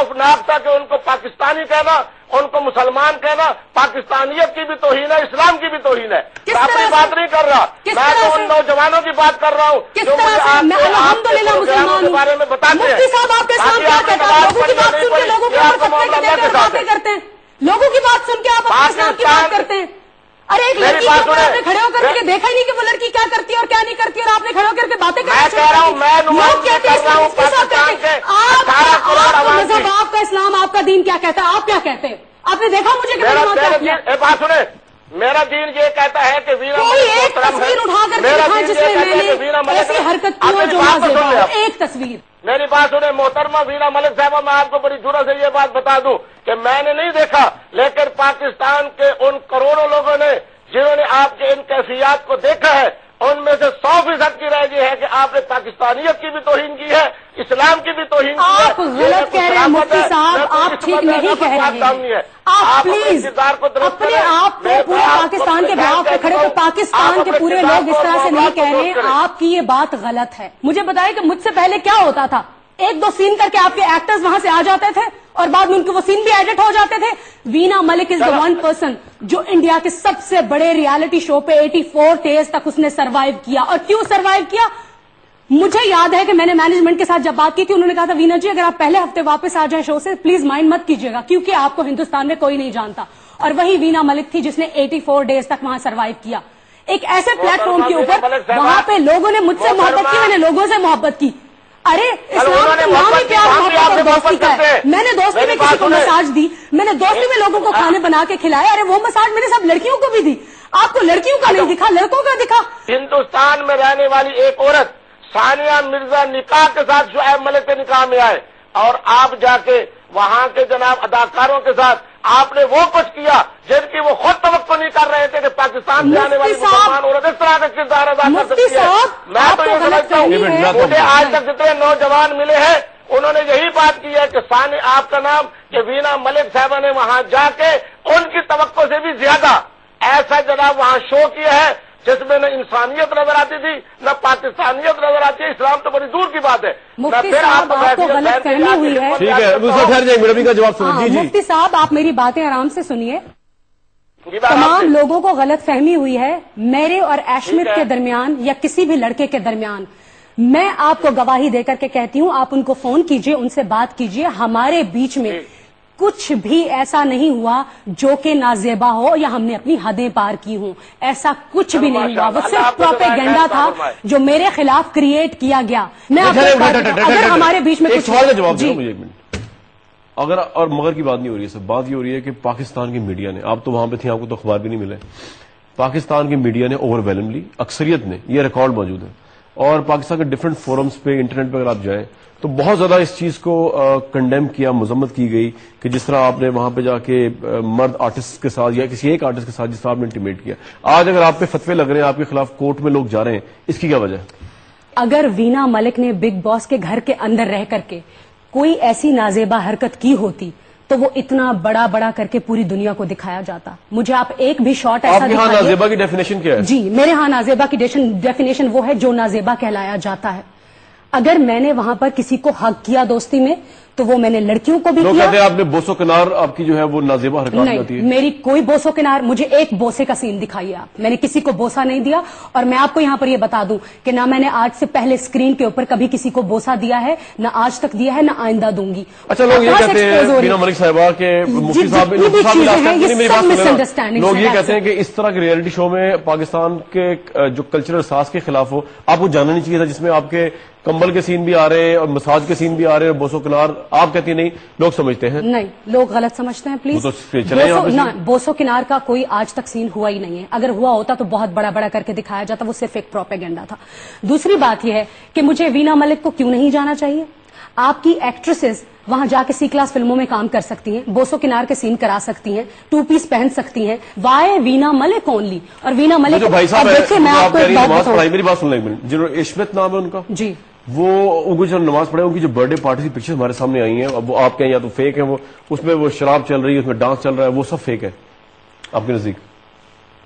خوفناک تھا کہ ان کو پاکستانی کہنا، ان کو مسلمان کہنا پاکستانیت کی بھی توہین ہے، اسلام کی بھی توہین ہے۔ میں اپنی بات نہیں کر رہا، میں تو ان نوجوانوں کی بات کر رہا ہوں جو الحمدللہ مسلمان کے بارے میں بتاتے ہیں۔ مفتی صاحب آپ کے اسلام کیا کہتا ہے؟ لوگوں کی بات سن کے لوگوں کے اوپر فتوے دیتے ہیں، باتیں کرتے ہیں، لوگوں کی بات سن کے آپ اپنے اسلام کی بات کرتے ہیں۔ ارے ایک لڑکی کے اوپر آپ نے کھڑے ہو کر کے دیکھا ہی نہیں کہ وہ لڑکی کیا کرتی ہے اور کیا نہیں کرتی، اور آپ نے کھڑے ہو کر کے باتیں کرنا میں کہہ رہا ہوں، میں نمائندگی کر رہا ہوں پاکستان کے 18 کروڑ عوام کی۔ آپ کا اسلام، آپ کا دین کیا کہتا ہے؟ آپ کیا کہتے ہیں؟ آپ نے دیکھا مجھے کہ بات سنیں، میرا دین یہ کہتا ہے کہ وینا کوئی ایک تصویر اٹھا کر کے دکھائیں جس میں میں نے ایسی حرکت کی ہو جو نازیبا ہو، ایک تصویر۔ میری بات سنیں محترمہ وینا ملک صاحبہ، میں آپ کو بڑی جرأت سے یہ بات بتا دوں کہ میں نے نہیں دیکھا، لیکن پاکستان کے ان کروڑوں لوگوں نے جنہوں نے آپ کے ان کیفیات کو دیکھا ہے، ان میں سے 100% کی رائے یہ ہے کہ آپ نے پاکستانیت کی بھی توہین کی ہے، اسلام کی بھی توہین کی ہے۔ آپ غلط کہہ رہے ہیں مفتی صاحب، آپ ٹھیک نہیں کہہ رہے ہیں۔ آپ پلیز اپنے آپ کو پورے پاکستان کے بھاؤ پہ کھڑے، تو پاکستان کے پورے لوگ اس طرح سے نہیں کہہ رہے ہیں، آپ کی یہ بات غلط ہے۔ مجھے بتائیں کہ مجھ سے پہلے کیا ہوتا تھا، ایک دو سین کر کے آپ کے ایکٹرز وہاں سے آ جاتے تھے اور بعد میں ان کے وہ سین بھی ایڈٹ ہو جاتے تھے۔ وینا ملک از دا ون پرسن جو انڈیا کے سب سے بڑے ریالٹی شو پہ 84 ڈیز تک اس نے سروائیو کیا۔ اور کیوں سروائیو کیا؟ مجھے یاد ہے کہ میں نے مینجمنٹ کے ساتھ جب بات کی تھی، انہوں نے کہا تھا وینا جی اگر آپ پہلے ہفتے واپس آ جائیں شو سے پلیز مائنڈ مت کیجیے گا، کیونکہ آپ کو ہندوستان میں کوئی نہیں جانتا۔ اور وہی وینا ملک تھی جس نے 84 ڈیز تک وہاں سروائیو کیا، ایک ایسے پلیٹ فارم کے اوپر۔ وہاں پہ لوگوں نے مجھ سے محبت کی، میں نے لوگوں سے محبت کی۔ ارے اسلام کا نام ہی پیار محبت اور دوستی کا ہے۔ میں نے دوستی میں کسی کو مساج دی، میں نے دوستی میں لوگوں کو کھانے بنا کے کھلایا، ارے وہ مساج میں نے سب لڑکیوں کو بھی دی۔ آپ کو لڑکیوں کا نہیں دکھا، لڑکوں کا دکھا۔ ہندوستان میں رہنے والی ایک عورت ثانیہ مرزا نکاح کے ساتھ شعیب ملک کے نکاح میں آئے، اور آپ جا کے وہاں کے جناب اداکاروں کے ساتھ آپ نے وہ کچھ کیا جن کی وہ خود توقع نہیں کر رہے تھے کہ پاکستان سے آنے والی مسلمان عورت اس طرح کا کردار ادا کر سکتی ہے۔ میں تو یہ سمجھتا ہوں مجھے آج تک جتنے نوجوان ملے ہیں انہوں نے یہی بات کی ہے کہ آپ کا نام کہ وینا ملک صاحبہ نے وہاں جا کے ان کی توقع سے بھی زیادہ ایسا جناب وہاں شو کیا ہے جس میں نہ انسانیت نظر آتی تھی نہ پاکستانیت نظر آتی ہے، اسلام تو بڑی دور کی بات ہے۔ مفتی صاحب آپ کو غلط فہمی ہوئی ہے۔ ٹھیک ہے مفتی صاحب آپ میری باتیں آرام سے سنیے۔ تمام لوگوں کو غلط فہمی ہوئی ہے میرے اور ایشمت کے درمیان یا کسی بھی لڑکے کے درمیان۔ میں آپ کو گواہی دے کر کے کہتی ہوں، آپ ان کو فون کیجئے، ان سے بات کیجئے، ہمارے بیچ میں کچھ بھی ایسا نہیں ہوا جو کہ نازیبا ہو یا ہم نے اپنی حدیں پار کی ہوں، ایسا کچھ بھی نہیں ہوا۔ وہ صرف پروپیگنڈا تھا جو میرے خلاف کریٹ کیا گیا۔ میں اگر ہمارے بیچ میں کچھ اگر اور مگر کی بات نہیں ہو رہی ہے، سب بات یہ ہو رہی ہے کہ پاکستان کی میڈیا نے، آپ تو وہاں پہ تھے، آپ کو تو اخبار بھی نہیں ملے، پاکستان کی میڈیا نے اوور ویلملی اکثریت نے، یہ ریکارڈ موجود ہے، اور پاکستان کے ڈفرنٹ فورمز پہ انٹرنیٹ پہ اگر آپ جائیں تو بہت زیادہ اس چیز کو کنڈیم کیا، مذمت کی گئی کہ جس طرح آپ نے وہاں پہ جا کے مرد آرٹسٹ کے ساتھ یا کسی ایک آرٹسٹ کے ساتھ جس طرح آپ نے انٹیمیٹ کیا۔ آج اگر آپ پہ فتوے لگ رہے ہیں، آپ کے خلاف کورٹ میں لوگ جا رہے ہیں، اس کی کیا وجہ ہے؟ اگر وینا ملک نے بگ باس کے گھر کے اندر رہ کر کے کوئی ایسی نازیبا حرکت کی ہوتی تو وہ اتنا بڑا بڑا کر کے پوری دنیا کو دکھایا جاتا۔ مجھے آپ ایک بھی شارٹ ایسا دکھائیے۔ آپ کے ہاں نازیبا کی ڈیفینیشن کیا ہے؟ جی میرے ہاں نازیبا کی ڈیفینیشن وہ ہے جو نازیبا کہلایا جاتا ہے۔ اگر میں نے وہاں پر کسی کو حق کیا دوستی میں تو وہ میں نے لڑکیوں کو بھی کیا۔ کہتے ہیں آپ نے بوسو کنار آپ کی جو ہے وہ نازیبا حرکات آتی ہے؟ میری کوئی بوسو کنار، مجھے ایک بوسے کا سین دکھائیے آپ، میں نے کسی کو بوسا نہیں دیا۔ اور میں آپ کو یہاں پر یہ بتا دوں کہ نہ میں نے آج سے پہلے اسکرین کے اوپر کبھی کسی کو بوسا دیا ہے، نہ آج تک دیا ہے، نہ آئندہ دوں گی۔ اچھا لوگ یہ کہتے ہیں وینا ملک صاحبہ کہ مفتی صاحب لوگ یہ کہتے ہیں کہ اس طرح کے ریئلٹی شو میں پاکستان کے جو کلچرل احساس کے خلاف ہو، آپ کو جاننا نہیں چاہیے تھا، جس میں آپ کے کمبل کے سین بھی آ رہے ہیں اور مساج کے سین بھی آ رہے ہیں اور بوسو کنار، آپ کہتی نہیں، لوگ سمجھتے ہیں؟ نہیں، لوگ غلط سمجھتے ہیں پلیز۔ بوسو کنار کا کوئی آج تک سین ہوا ہی نہیں ہے، اگر ہوا ہوتا تو بہت بڑا بڑا کر کے دکھایا جاتا، وہ صرف ایک پروپیگنڈا تھا۔ دوسری بات یہ ہے کہ مجھے وینا ملک کو کیوں نہیں جانا چاہیے؟ آپ کی ایکٹریسز وہاں جا کے سی کلاس فلموں میں کام کر سکتی ہیں، بوسو کنار کے سین کرا سکتی ہیں، 2 پیس پہن سکتی ہیں، وائی وینا ملک اونلی؟ اور وینا ملک بھائی صاحب میری بات سن لیں ایک منٹ، جنہوں عشمت نام ہے ان کا، جی وہ ان کو جو نماز پڑھے، ان کی جو برتھ ڈے پارٹی کی پکچر ہمارے سامنے آئی ہیں، اب وہ آپ کہیں یا تو فیک ہے، وہ اس میں وہ شراب چل رہی ہے، اس میں ڈانس چل رہا ہے، وہ سب فیک ہے آپ کے نزدیک؟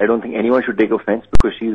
I don't think anyone should take offense because she's